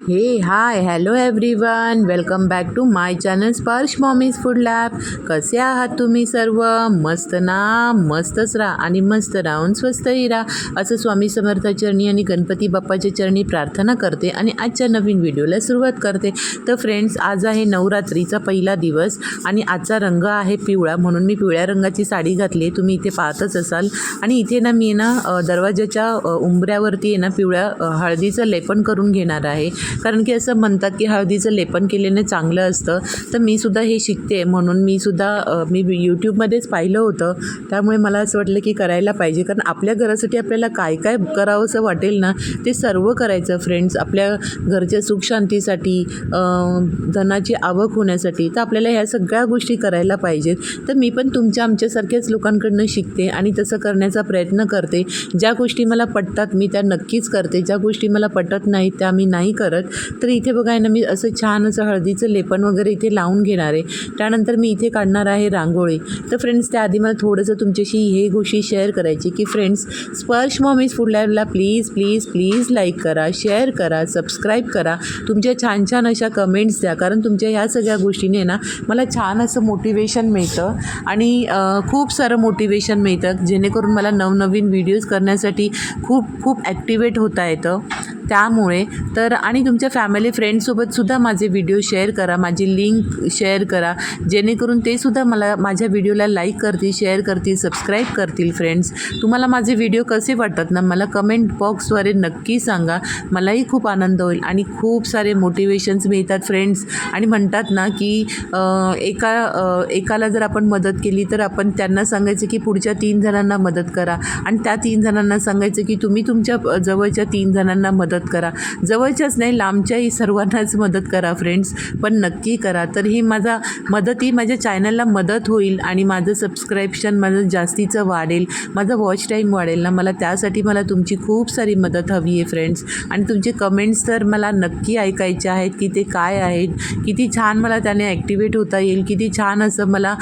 हे hi hello everyone, welcome back to my channel Sparsh mommy's food lab. कसे आहात तुम्ही सर्व? मस्त ना? मस्तच राहा आणि मस्त राहून स्वस्तही राहा असं स्वामी समर्थ चरणी आणि गणपती बाप्पाच्या चरणी प्रार्थना करते आणि आजच्या नवीन व्हिडिओला सुरुवात करते. तर फ्रेंड्स, आज आहे नवरात्रीचा पहिला दिवस आणि आजचा रंग आहे पिवळा, म्हणून मी पिवळ्या रंगाची साडी घातली आहे, तुम्ही इथे पाहतच असाल. आणि इथे ना मी दरवाजाच्या उंबऱ्यावरती आहे ना पिवळ्या हळदीचं लेपन करून घेणार आहे, कारण की असं म्हणतात की हळदीचं लेपन केल्याने चांगलं असतं. तर मी सुद्धा हे शिकते, म्हणून मी यूट्यूबमध्येच पाहिलं होतं, त्यामुळे मला असं वाटलं की करायला पाहिजे. कारण आपल्या घरासाठी आपल्याला काय काय करावं असं वाटेल ना ते सर्व करायचं फ्रेंड्स. आपल्या घरच्या सुखशांतीसाठी, धनाची आवक होण्यासाठी तर आपल्याला ह्या सगळ्या गोष्टी करायला पाहिजेत. तर मी पण आमच्यासारख्याच लोकांकडनं शिकते आणि तसं करण्याचा प्रयत्न करते. ज्या गोष्टी मला पटतात मी त्या नक्कीच करते, ज्या गोष्टी मला पटत नाहीत त्या मी नाही करत. तर इथे बघा ना, मी असं छान असं हळदीचं लेपन वगैरे इथे लावून घेणार आहे. त्यानंतर मी इथे काढणार आहे रांगोळी. तर फ्रेंड्स, त्याआधी मला थोडंसं तुमच्याशी हे गोष्टी शेअर करायची की फ्रेंड्स, स्पर्श मॉमीज फूड लॅबला प्लीज प्लीज प्लीज लाईक करा, शेअर करा, सबस्क्राईब करा. तुमच्या छान छान अशा कमेंट्स द्या, कारण तुमच्या ह्या सगळ्या गोष्टीने ना मला छान असं मोटिवेशन मिळतं आणि खूप सारं मोटिवेशन मिळतं, जेणेकरून मला नवनवीन व्हिडिओज करण्यासाठी खूप खूप ॲक्टिवेट होता येतं. त्यामुळे तर आणि तुमच्या फॅमिली फ्रेंड्ससोबतसुद्धा माझे व्हिडिओ शेअर करा, माझी लिंक शेअर करा, जेणेकरून ते सुद्धा मला माझ्या व्हिडिओला लाईक करतील, शेअर करतील, सबस्क्राईब करतील. फ्रेंड्स, तुम्हाला माझे व्हिडिओ कसे वाटतात ना मला कमेंट बॉक्सद्वारे नक्की सांगा. मलाही खूप आनंद होईल आणि खूप सारे मोटिवेशन्स मिळतात फ्रेंड्स. आणि म्हणतात ना की एकाला जर आपण मदत केली तर आपण त्यांना सांगायचं की पुढच्या 3 जणांना मदत करा, आणि त्या 3 जणांना सांगायचं की तुम्ही तुमच्या जवळच्या 3 जणांना मदत करा. जवळच्याच नाही, लांबच्याही सर्वांनाच मदत करा फ्रेंड्स, पण नक्की करा. तर ही माझ्या चॅनलला मदत होईल आणि माझं सबस्क्रिप्शन माझं जास्तीचं वाढेल, माझं वॉच टाईम वाढेल ना. त्यासाठी मला तुमची खूप सारी मदत हवी आहे फ्रेंड्स. आणि तुमचे कमेंट्स तर मला नक्की ऐकायचे आहेत की ते काय आहेत, किती छान मला त्याने ॲक्टिवेट होता येईल, किती छान असं मला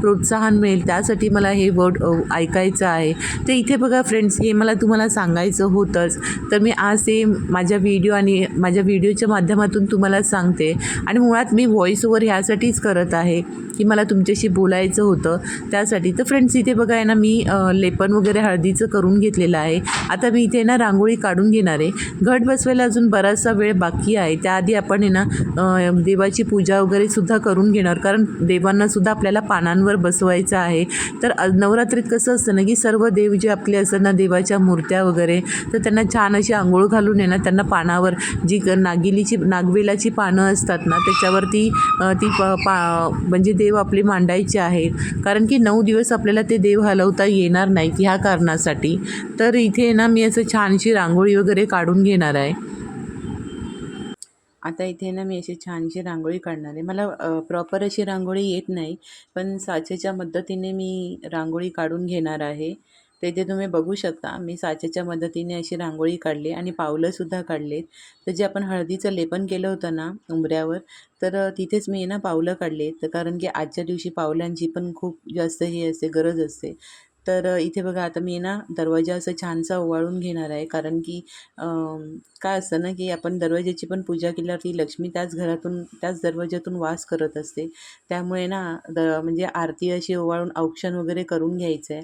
प्रोत्साहन मिळेल, त्यासाठी मला हे वर्ड ऐकायचं आहे. तर इथे बघा फ्रेंड्स, हे मला तुम्हाला सांगायचं होतंच. तर मी आज ते माझ्या व्हिडिओच्या माध्यमातून तुम्हाला सांगते. आणि मुळात मी व्हॉईस ओव्हर ह्यासाठीच करत आहे की मला तुमच्याशी बोलायचं होतं, त्यासाठी. तर फ्रेंड्स, इथे बघा आहे ना, मी लेपन वगैरे हळदीचं करून घेतलेलं आहे. आता मी इथे ना रांगोळी काढून घेणार आहे. घट बसवायला अजून बराचसा वेळ बाकी आहे. त्याआधी आपण आहे ना देवाची पूजा वगैरे सुद्धा करून घेणार, कारण देवांनासुद्धा आपल्याला पानांवर बसवायचं आहे. तर नवरात्रीत कसं असतं ना की सर्व देव जे आपले असतात ना, देवाच्या मूर्त्या वगैरे, तर त्यांना छान अशी आंघोळ घालून आहे ना, त्यांना पानावर जी नागवेलाची पानं असतात ना त्याच्यावरती म्हणजे देव आपले मांडायचे आहेत, कारण की 9 दिवस आपल्याला ते देव हलवता येणार नाहीत ह्या कारणासाठी. तर इथे ना मी असं छानशी रांगोळी वगैरे काढून घेणार आहे. आता इथे ना मी अशी छानशी रांगोळी काढणार आहे. मला प्रॉपर अशी रांगोळी येत नाही, पण साचेच्या मदतीने मी रांगोळी काढून घेणार आहे. तर इथे तुम्ही बघू शकता, मी साचेच्या मदतीने अशी रांगोळी काढली आणि पावलंसुद्धा काढलेत. तर जे आपण हळदीचं लेपन केलं होतं ना उंबऱ्यावर, तर तिथेच मी ना पावलं काढले. तर कारण की आजच्या दिवशी पावलांची पण खूप जास्त हे असते, गरज असते. तर इथे बघा, आता मी ना दरवाजा असं छानसा ओवाळून घेणार आहे, कारण की काय असतं ना की आपण दरवाजाची पण पूजा केल्यावर ती लक्ष्मी त्याच घरातून, त्याच दरवाजातून वास करत असते. त्यामुळे ना म्हणजे आरती अशी ओवाळून औक्षण वगैरे करून घ्यायचं आहे.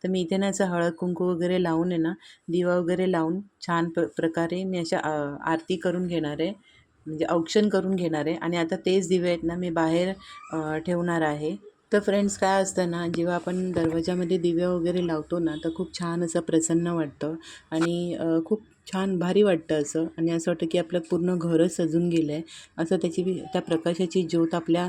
तर मी इथे ना असं हळद कुंकू वगैरे लावून आहे ना, दिवा वगैरे लावून छान प्रकारे मी अशा आरती करून घेणार आहे, म्हणजे औक्षण करून घेणार आहे. आणि आता तेच दिवे आहेत ना मी बाहेर ठेवणार आहे. तर फ्रेंड्स, काय असतं ना, जेव्हा आपण दरवाजामध्ये दिवे वगैरे लावतो ना, तर खूप छान असं प्रसन्न वाटतं आणि खूप छान भारी वाटतं असं. आणि असं वाटतं की आपलं पूर्ण घरच सजून गेलं आहे, असं त्या प्रकाशाची ज्योत आपल्या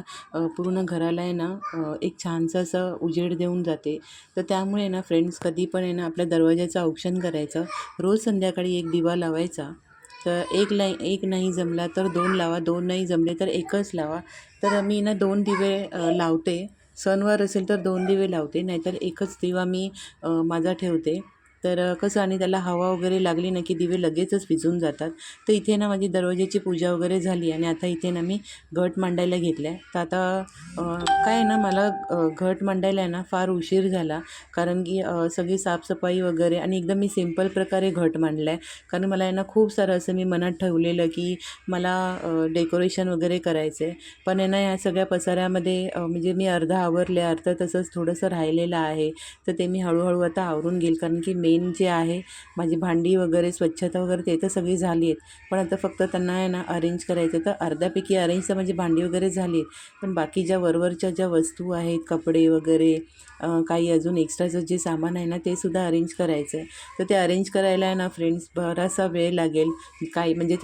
पूर्ण घराला आहे ना एक छानसं असं उजेड देऊन जाते. तर त्यामुळे ना फ्रेंड्स, कधी पण आहे ना आपल्या दरवाजाचं औक्षण करायचं. रोज संध्याकाळी एक दिवा लावायचा. तर एक नाही जमला तर 2 लावा, 2 नाही जमले तर 1च लावा. तर मी ना 2 दिवे लावते. सणवार असेल तर 2 दिवे लावते, नाहीतर 1च दिवा मी माझा ठेवते. तर कसं आणि त्याला हवा वगैरे लागली ना की दिवे लगेचच विझून जातात. तर इथे ना माझी दरवाजाची पूजा वगैरे झाली आणि आता इथे ना मी घट मांडायला घेतला आहे. तर आता काय आहे ना मला घट मांडायला आहे ना फार उशीर झाला, कारण की सगळी साफसफाई वगैरे आणि एकदम मी सिंपल प्रकारे घट मांडला आहे. कारण मला आहे ना खूप सारं असं मी मनात ठेवलेलं की मला डेकोरेशन वगैरे करायचं आहे. पण आहे ना ह्या सगळ्या पसाऱ्यामध्ये म्हणजे मी अर्धं आवरले, अर्धं तसंच थोडंसं राहिलेलं आहे. तर ते मी हळूहळू आता आवरून घेईल, कारण की मेन जे आहे माझी भांडी वगैरे स्वच्छता वगैरे ते तर सगळी झाली आहेत. पण आता फक्त त्यांना आहे ना अरेंज करायचं. तर अर्ध्यापैकी अरेंज तर माझी भांडी वगैरे झाली आहेत, पण बाकी ज्या वरवरच्या ज्या वस्तू आहेत, कपडे वगैरे काही अजून एक्स्ट्राचं जे सामान आहे ना ते सुद्धा अरेंज करायचं आहे. तर ते अरेंज करायला आहे ना फ्रेंड्स बराचसा वेळ लागेल. काय म्हणजे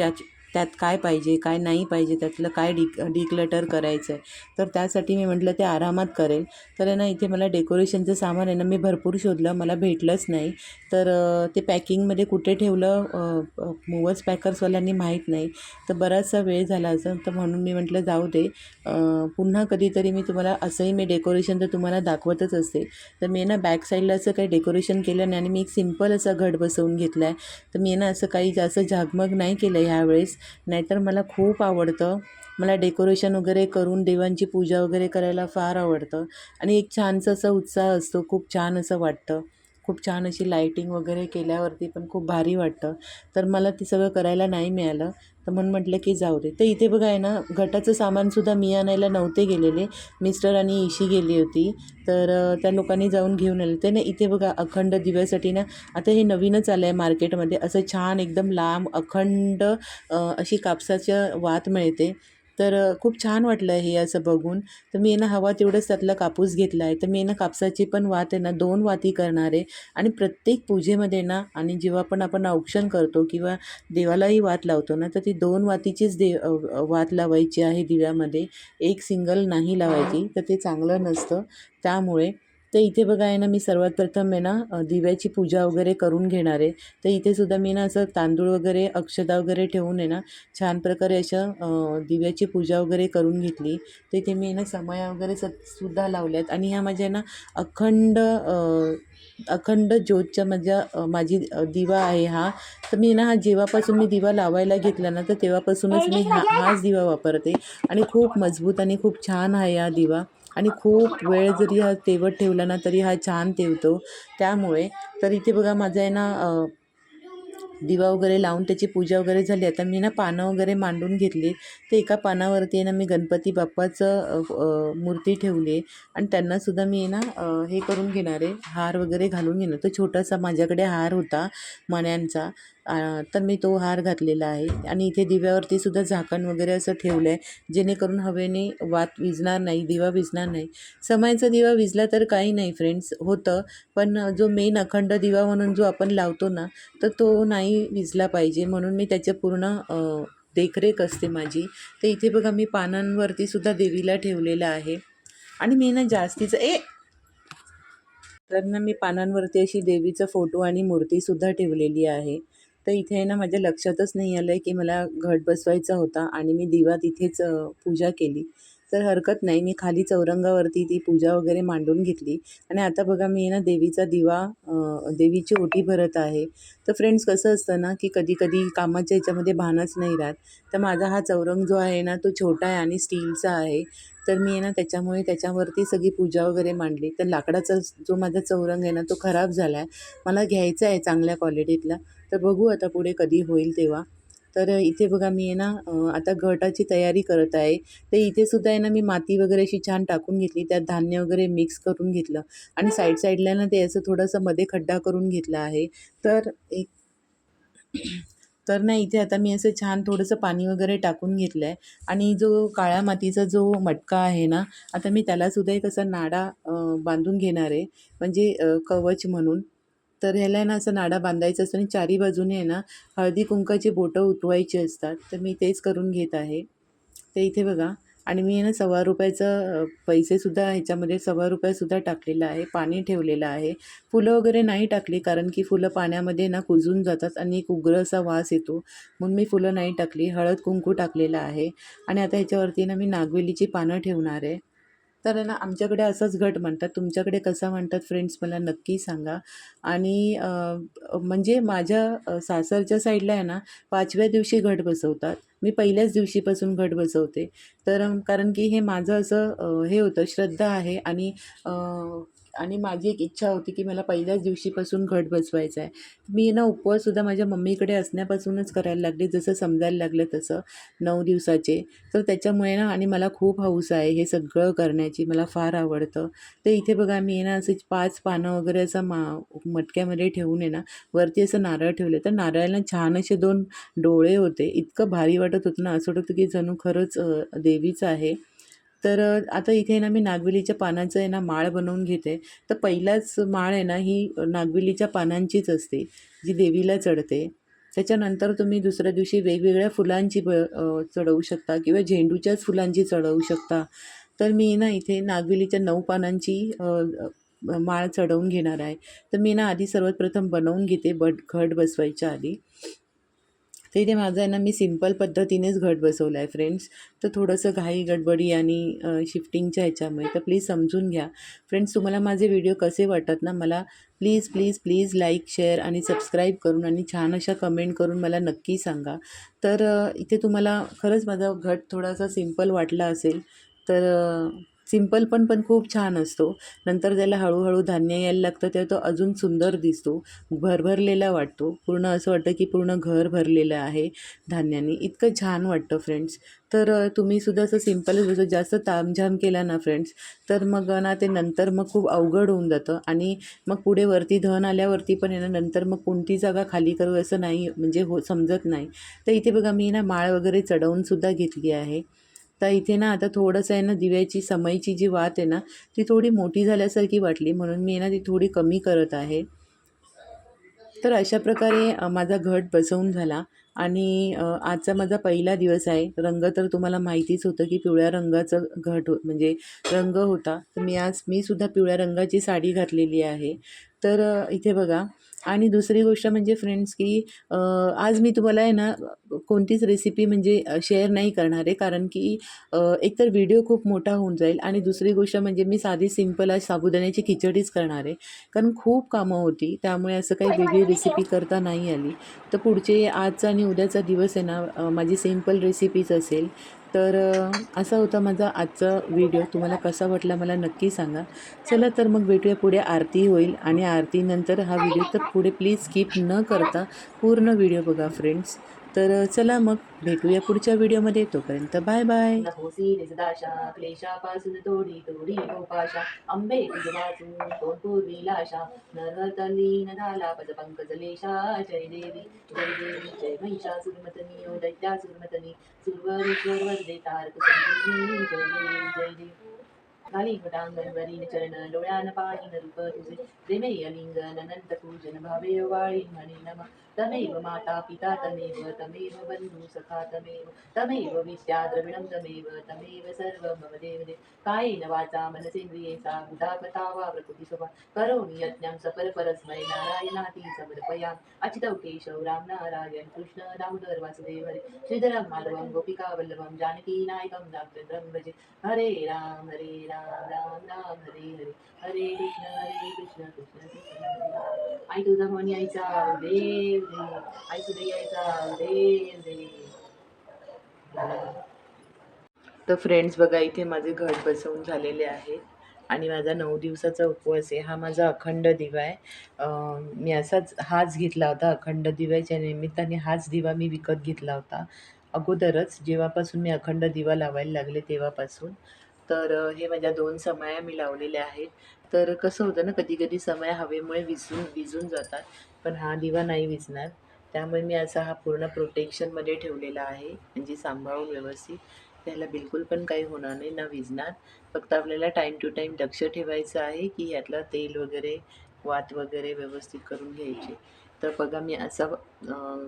त्यात काय पाहिजे काय नाही पाहिजे, त्यातलं काय डिक्लटर करायचं आहे. तर त्यासाठी मी म्हटलं ते आरामात करेल. तर आहे ना इथे मला डेकोरेशनचं सामान आहे ना मी भरपूर शोधलं, मला भेटलंच नाही. तर ते पॅकिंगमध्ये कुठे ठेवलं मूवच पॅकर्सवाल्यांनी माहीत नाही. तर बराचसा वेळ झाला असं, तर म्हणून मी म्हटलं जाऊ दे, पुन्हा कधीतरी मी तुम्हाला असंही मी डेकोरेशन तर तुम्हाला दाखवतच असते. तर मी ना बॅक साईडला असं काही डेकोरेशन केलं नाही आणि मी एक सिम्पल असा घट बसवून घेतला आहे. तर मी ना असं काही जास्त झागमग नाही केलं ह्यावेळेस, नाहीतर मला खूप आवडतं. मला डेकोरेशन वगैरे करून देवांची पूजा वगैरे करायला फार आवडतं आणि एक छानसा असा उत्साह असतो, खूप छान असं वाटतं. खूप छान अशी लाईटिंग वगैरे केल्यावरती पण खूप भारी वाटतं. तर मला ते सगळं करायला नाही मिळालं, तर म्हणून म्हटलं की जाऊ दे. तर इथे बघा आहे ना घटाचं सामानसुद्धा मी आणायला नव्हते गेलेले, मिस्टर आणि इशी गेली होती. तर त्या लोकांनी जाऊन घेऊन आले. ते ना इथे बघा अखंड दिव्यासाठी ना आता हे नवीनच आलं आहे मार्केटमध्ये, असं छान एकदम लांब अखंड अशी कापसाच्या वात मिळते. तर खूप छान वाटलं हे असं बघून. तर मी ना हवा तेवढंच त्यातला कापूस घेतला आहे. तर मी ना कापसाची पण वात आहे ना 2 वाती करणार आहे आणि प्रत्येक पूजेमध्ये ना आणि जेव्हा पण आपण औक्षण करतो किंवा देवालाही वात लावतो ना, तर ती 2 वातीचीच वात लावायची आहे दिव्यामध्ये. एक सिंगल नाही लावायची, तर ते चांगलं नसतं. त्यामुळे तर इथे बघा आहे ना मी सर्वात प्रथम आहे ना दिव्याची पूजा वगैरे करून घेणार आहे. तर इथे सुद्धा मी ना असं तांदूळ वगैरे अक्षता वगैरे ठेवून आहे ना छान प्रकारे अशा दिव्याची पूजा वगैरे करून घेतली. तर इथे मी ना समया वगैरे सुद्धा लावल्यात आणि ह्या माझ्या ना अखंड ज्योतच्या माझ्या दिवा आहे हा. तर मी ना हा जेव्हापासून मी दिवा लावायला घेतला ना, तर तेव्हापासूनच मी हाच दिवा वापरते आणि खूप मजबूत आणि खूप छान आहे हा दिवा आणि खूप वेळ जरी हा तेवत ठेवला ना तरी हा छान तेवतो. त्यामुळे तर इथे बघा माझं आहे ना दिवा वगैरे लावून त्याची पूजा वगैरे झाली. आता मी ना पानं वगैरे मांडून घेतली. तर एका पानावरती आहे ना मी गणपती बाप्पाचं मूर्ती ठेवली आहे आणि त्यांनासुद्धा मी ना हे करून घेणार आहे, हार वगैरे घालून घेणार. तो छोटासा माझ्याकडे हार होता मण्यांचा, तर मी तो हार घातलेला आहे आणि इथे दिव्यावरती सुद्धा झाकण वगैरे असं ठेवलं आहे, जेणेकरून हवेने वात विझणार नाही, दिवा विझणार नाही. समायचा दिवा विझला तर काही नाही फ्रेंड्स होतं, पण जो मेन अखंड दिवा म्हणून जो आपण लावतो ना, तर तो नाही विझला पाहिजे. म्हणून मी त्याचं पूर्ण देखरेख असते माझी. तर इथे बघा मी पानांवरती सुद्धा देवीला ठेवलेलं आहे आणि मी ना जास्तीचं तर ना मी पानांवरती अशी देवीचा फोटो आणि मूर्तीसुद्धा ठेवलेली आहे. तर इथे ना माझ्या लक्षातच नाही आलं आहे की मला घट बसवायचा होता आणि मी दिवा तिथेच पूजा केली. तर हरकत नाही, मी खाली चौरंगावरती ती पूजा वगैरे मांडून घेतली आणि आता बघा मी ना देवीचा दिवा देवीची ओटी भरत आहे. तर फ्रेंड्स कसं असतं ना की कधी-कधी कामाच्या ह्याच्यामध्ये भानच नाही राहत. तर माझा हा चौरंग जो आहे ना तो छोटा आहे आणि स्टीलचा आहे. तर मी आहे ना त्याच्यामुळे त्याच्यावरती सगळी पूजा वगैरे मांडली. तर लाकडाचा जो माझा चौरंग आहे ना तो खराब झाला आहे. मला घ्यायचा आहे चांगल्या क्वालिटीतला. तर बघू आता पुढे कधी होईल तेव्हा. तर इथे बघा मी आहे ना आता घटाची तयारी करत आहे. तर इथे सुद्धा आहे ना मी माती वगैरे अशी छान टाकून घेतली. त्यात धान्य वगैरे मिक्स करून घेतलं आणि साईडला ना ते असं थोडंसं मध्ये खड्डा करून घेतला आहे. तर एक तर ना इथे आता मी असं छान थोडंसं पाणी वगैरे टाकून घेतलं आहे आणि जो काळ्या मातीचा जो मटका आहे ना, आता मी त्यालासुद्धा एक असा नाडा बांधून घेणार आहे, म्हणजे कवच म्हणून. तर ह्याला ना असं नाडा बांधायचा असतो आणि चारी बाजूने आहे ना हळदी कुंकाची बोटं उठवायची असतात. तर मी तेच करून घेत आहे. ते इथे बघा आणि मी आहे ना ₹1.25 पैसेसुद्धा ह्याच्यामध्ये ₹1.25 टाकलेला आहे. पाणी ठेवलेलं आहे. फुलं वगैरे नाही टाकली, कारण की फुलं पाण्यामध्ये ना कुजून जातात आणि एक उग्र असा वास येतो. म्हणून मी फुलं नाही टाकली. हळद कुंकू टाकलेलं आहे आणि आता ह्याच्यावरती ना मी नागवेलीची पानं ठेवणार आहे. तर आहे ना आमच्याकडे असंच घट म्हणतात. तुमच्याकडे कसा म्हणतात फ्रेंड्स मला नक्की सांगा. आणि म्हणजे माझ्या सासरच्या साईडला आहे ना 5व्या दिवशी घट बसवतात. मी पहिल्याच दिवशीपासून घट बसवते. तर कारण की हे माझं असं हे होतं श्रद्धा आहे आणि माझी एक इच्छा होती की मला पहिल्याच दिवशीपासून घट बसवायचा आहे. मी ना उपवाससुद्धा माझ्या मम्मीकडे असण्यापासूनच करायला लागले, जसं समजायला लागलं तसं 9 दिवसाचे. तर त्याच्यामुळे ना आणि मला खूप हौस आहे हे सगळं करण्याची, मला फार आवडतं. तर इथे बघा मी ना असे 5 पानं वगैरे असं मटक्यामध्ये ठेवून आहे ना वरती असं नारळ ठेवले. तर नारळाला छान असे 2 डोळे होते. इतकं भारी वाटत होतं ना, असं वाटत होतं की जणू खरंच देवीचं आहे. तर आता इथे ना मी नागवेलीच्या पानाचं आहे ना माळ बनवून घेते. तर पहिलाच माळ आहे ना ही नागवेलीच्या पानांचीच असते, जी देवीला चढते. त्याच्यानंतर तुम्ही दुसऱ्या दिवशी वेगवेगळ्या फुलांची चढवू शकता किंवा झेंडूच्याच फुलांची चढवू शकता. तर मी ना इथे नागवेलीच्या 9 पानांची माळ चढवून घेणार आहे. तर मी ना आधी सर्वात प्रथम बनवून घेते घट बसवायच्या आधी. तर इथे माझं आहे ना मी सिंपल पद्धतीनेच घट बसवलं आहे फ्रेंड्स. तर थोडंसं घाई गडबडी आणि शिफ्टिंगच्या ह्याच्यामुळे तर प्लीज समजून घ्या. फ्रेंड्स तुम्हाला माझे व्हिडिओ कसे वाटतात ना मला please please please like share आणि सबस्क्राईब करून आणि छान अशा कमेंट करून मला नक्की सांगा. तर इथे तुम्हाला खरंच माझा घट थोडासा सिंपल वाटला असेल तर सिंपल पण खूप छान असतो. नंतर त्याला हळूहळू धान्य यायला लागतं तेव्हा तो अजून सुंदर दिसतो, भरभरलेला वाटतो. पूर्ण असं वाटतं की पूर्ण घर भरलेलं आहे धान्याने. इतकं छान वाटतं फ्रेंड्स. तर तुम्हीसुद्धा असं सिंपलच बसव. जास्त तामझाम केला ना फ्रेंड्स तर मग ना ते नंतर मग खूप अवघड होऊन जातं आणि मग पुढे वरती धन आल्यावरती पण आहे ना नंतर मग कोणती जागा खाली करू असं नाही म्हणजे समजत नाही. तर इथे बघा मी ना माळ वगैरे चढवूनसुद्धा घेतली आहे. तर इथे ना आता थोडंसं आहे ना दिव्याची समईची जी वात आहे ना ती थोडी मोठी झाल्यासारखी वाटली म्हणून मी ना ती थोडी कमी करत आहे. तर अशा प्रकारे माझा घट बसवून झाला आणि आजचा माझा पहिला दिवस आहे. रंग तर तुम्हाला माहितीच होतं की पिवळ्या रंगाचं म्हणजे रंग होता. तर मी सुद्धा पिवळ्या रंगाची साडी घातलेली आहे. तर इथे बघा आणि दुसरी गोष्ट म्हणजे फ्रेंड्स की आज मी तुम्हाला आहे ना कोणतीच रेसिपी म्हणजे शेअर नाही करणार आहे कारण की एकतर व्हिडिओ खूप मोठा होऊन जाईल आणि दुसरी गोष्ट म्हणजे मी साधी सिंपल आज साबुदाण्याची खिचडीच करणार आहे. कारण खूप कामं होती त्यामुळे असं काही वेगळी रेसिपी करता नाही आली. तर पुढचे आजचा आणि उद्याचा दिवस आहे ना माझी सिंपल रेसिपीच असेल. तर असा होता माझा आजचा व्हिडिओ. तुम्हाला कसा वाटला मला नक्की सांगा. चला तर मग भेटूया पुढे आरती होईल आणि आरतीनंतर हा व्हिडिओ तर पुढे प्लीज स्किप न करता पूर्ण व्हिडिओ बघा फ्रेंड्स. तर चला मग भेटूया पुढच्या व्हिडिओमध्ये. तोपर्यंत बाय बाय. नकोसी निजदाशा क्लेशापासून थोडी थोडी गोपाशा अंबे तुझ वाचून तोंड पूर्वीला आशा नरहरतली न झाला पद पंकजलेशा जय देवी जय देवी जय महिषासुरमर्दिनी ओ दैत्यासुरमर्दिनी सुरवरेश्वर वरदे तारक संजीवनी जय देवी जय देवी घाली घटांगण वरील चरण डोळ्यान पाहिन रूप तुझे प्रेमे अलिंगन अनंत पूजन भावे वाळी म्हणे नम तमेव माता पिता तमेव तमेव बंधू सखा तमेव विद्या द्रविणं तमेव सर्व मम देव कायेन वाचा मनसेंद्रियेचा बुधा कथा वा प्रकृती स्वभा करोमि यज्ञं सफल परस्मै नारायणाती समर्पया अच्युतौ केशव राम नारायण कृष्ण दामोदर वासुदेव हरे श्रीधरं माधवं गोपिका वल्लभं जानकी नायकं रामचंद्रं भजे हरे राम राम राम हरे हरे हरे कृष्ण कृष्ण कृष्ण हरे हरे. आई तुझा म्हणी आईचा देव देव आई सुद्धा यायचा देव देव. तर फ्रेंड्स बघा इथे माझे घट बसवून झालेले आहेत आणि माझा 9 दिवसाचा उपवास आहे. हा माझा अखंड दिवा आहे. मी हाच घेतला होता अखंड दिव्याच्या निमित्ताने हाच दिवा मी विकत घेतला होता अगोदरच जेव्हापासून मी अखंड दिवा लावायला लागले तेव्हापासून. तर हे माझ्या 2 समया मी लावलेल्या आहेत. तर कसं होतं ना कधी कधी समया हवेमुळे विझून जातात पण हा दिवा नाही विझणार. त्यामुळे मी असा हा पूर्ण प्रोटेक्शनमध्ये ठेवलेला आहे म्हणजे सांभाळून व्यवस्थित. त्याला बिलकुल पण काही होणार नाही ना विझणार. फक्त आपल्याला टाईम टू टाईम लक्ष ठेवायचं आहे की ह्यातलं तेल वगैरे वात वगैरे व्यवस्थित करून घ्यायचे. तर बघा मी असा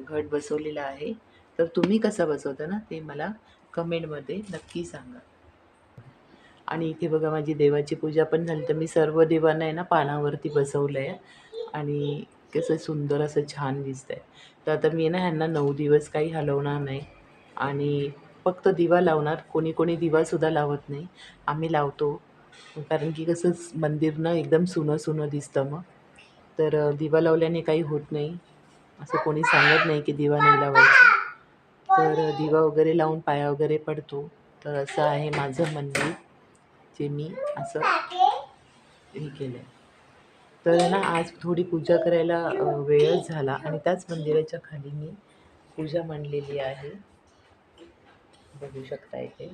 घट बसवलेला आहे. तर तुम्ही कसा बसवता ना ते मला कमेंटमध्ये नक्की सांगा. आणि इथे बघा माझी देवाची पूजा पण झाली. तर मी सर्व देवांना आहे ना पानावरती बसवलं आहे आणि कसं सुंदर असं छान दिसतं आहे. तर आता मी ना ह्यांना 9 दिवस काही हलवणार नाही आणि फक्त दिवा लावणार. कोणी कोणी दिवासुद्धा लावत नाही. आम्ही लावतो. कारण की कसं मंदिर एकदम सुनं सुनं दिसतं मग. तर दिवा लावल्याने काही होत नाही, असं कोणी सांगत नाही की दिवा नाही लावायचा. तर दिवा वगैरे लावून पाया वगैरे पडतो. तर असं आहे माझं मंदिर, जे मी असं हे केलं आहे. तर ना आज थोडी पूजा करायला वेळच झाला आणि त्याच मंदिराच्या खाली मी पूजा मांडलेली आहे. बघू शकता इथे.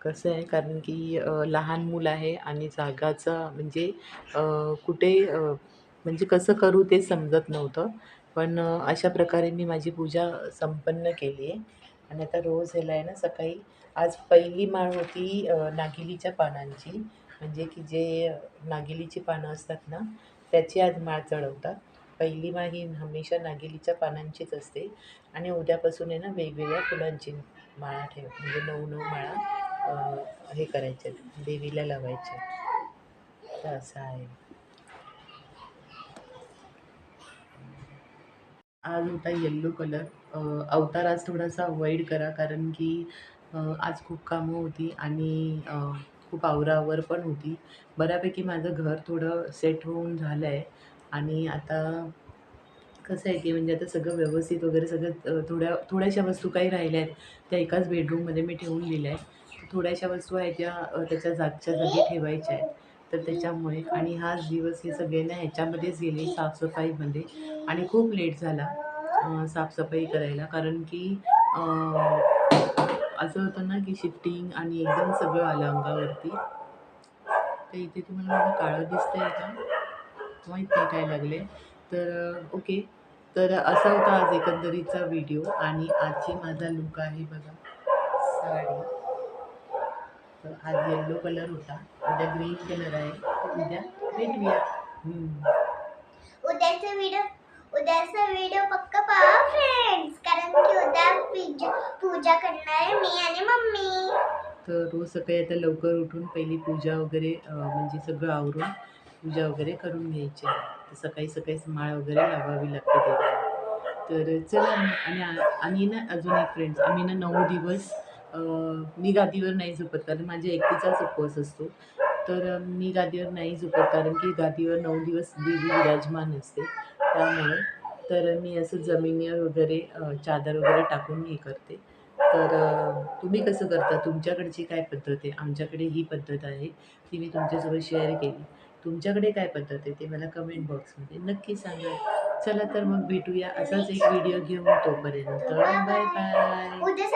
कसं आहे कारण की लहान मूल आहे आणि जागाचा म्हणजे अ, कुठे म्हणजे कसं करू ते समजत नव्हतं. पण अशा प्रकारे मी माझी पूजा संपन्न केली आहे आणि आता रोज ह्याला आहे ना सकाळी आज पहिली माळ होती नागिलीच्या पानांची, म्हणजे की जे नागिलीची पानं असतात ना, त्याची आज माळ चढवतात. पहिली माळ ही हमेशा नागिलीच्या पानांचीच असते आणि उद्यापासून आहे ना वेगवेगळ्या फुलांची माळा म्हणजे 9 माळा हे करायचे देवीला लावायचे. तर असं आहे. आज होता येल्लो कलर. अवतार आज थोडासा अवॉइड करा कारण की आज खूप कामं होती आणि खूप आवराआवर पण होती. बऱ्यापैकी माझं घर थोडं सेट होऊन झालं आहे आणि आता कसं आहे की म्हणजे आता सगळं व्यवस्थित वगैरे सगळं थोड्याशा वस्तू काही राहिल्या आहेत, त्या एकाच बेडरूममध्ये मी ठेवून दिल्या आहेत. थोड्याशा वस्तू आहेत त्या त्याच्या जागच्या जागी ठेवायच्या आहेत. तर त्याच्यामुळे आणि हाच दिवस हे सगळे ना ह्याच्यामध्येच गेले साफसफाईमध्ये आणि खूप लेट झाला साफसफाई करायला कारण की अ, असं होतं ना की शिफ्टिंग आणि एकदम सगळं आलं अंगावरती. तर इथे तुम्हाला माझं काळं दिसतंय का? माहीत नाही काय लागले. तर ओके. तर असा होता आज एकंदरीतचा व्हिडिओ आणि आजची माझा लूक आहे बघा, साडी. तर आज येल्लो कलर होता, उद्या ग्रीन कलर आहे. तर उद्या भेटूया. उद्याचा व्हिडिओ पक्का पहा फ्रेंड्स, कारण की उद्या पूजा करणार आहे मी आणि मम्मी. तर रोज सकाळी आता लवकर उठून पहिली पूजा वगैरे म्हणजे सगळं आवरून पूजा वगैरे करून घ्यायची आहे. तर सकाळी सकाळीच माळ वगैरे लावावी लागते देवाला. तर चला मग आणि ना अजून एक फ्रेंड्स, आम्ही ना 9 दिवस मी गादीवर नाही झोपत कारण माझ्या एकटीचाच उपवास असतो. तर मी गादीवर नाही झोपत कारण की गादीवर 9 दिवस देवी विराजमान असते. त्यामुळे तर मी असं जमिनीवर वगैरे चादर वगैरे टाकून हे करते. तर तुम्ही कसं करता? तुमच्याकडची काय पद्धत आहे? आमच्याकडे ही पद्धत आहे, ती मी तुमच्यासोबत शेअर केली. तुमच्याकडे काय पद्धत आहे ते मला कमेंट बॉक्समध्ये नक्की सांगा. चला तर मग भेटूया असाच एक व्हिडिओ घेऊन. तोपर्यंत बाय बाय. उद्या